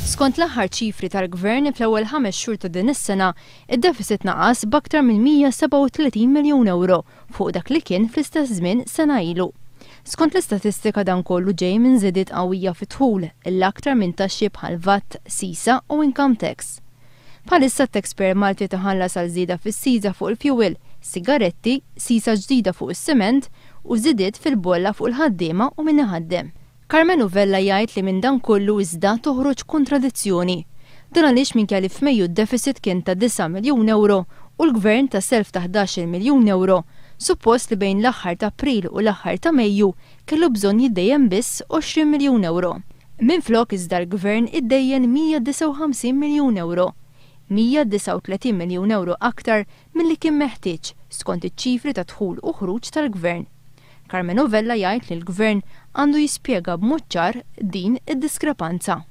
Skont l-aħħar ċifri tal-Gvern fl-ewwel 5 xhur ta' din is-sena, id-deficit naqas b'aktar minn 137 miljun euro fuq dak li kien fl-istess żmien sena ilu. Skont l-istatistika dan kollu ġej minn żiediet qawwija fit-tħul l-aktar minn taxxi bħal VAT, sisa u income tax. Bħalissa t-taxpayer Malti taħallas għal żieda fis-siża fuq il-fuel, sigaretti, sisa ġdida fuq is-siment u żiediet fil-bolla fuq il-ħaddiema u min iħaddem. Carmen Uvella jgħid li minn dan kollu iżda toħroġ kontradizzjoni. Dan għaliex minkejja f'Mejju d-deficit kien ta' 9 miljun euro u l-Gvern ta' self ta' 11 miljun euro, suppost li bejn l-aħħar ta' April u l-aħħar ta' Mejju kellu bżonn jiddejjem biss 20 miljun euro. Minflok iżda l-Gvern iddejjen 159 miljun euro. 139 miljun euro aktar milli kien meħtieġ skont iċ-ċifri ta' dħul u ħruġ tal-Gvern. Carmen Uvella jgħid li l-Gvern għandu jispjega b'mod ċar din id-diskrepanza.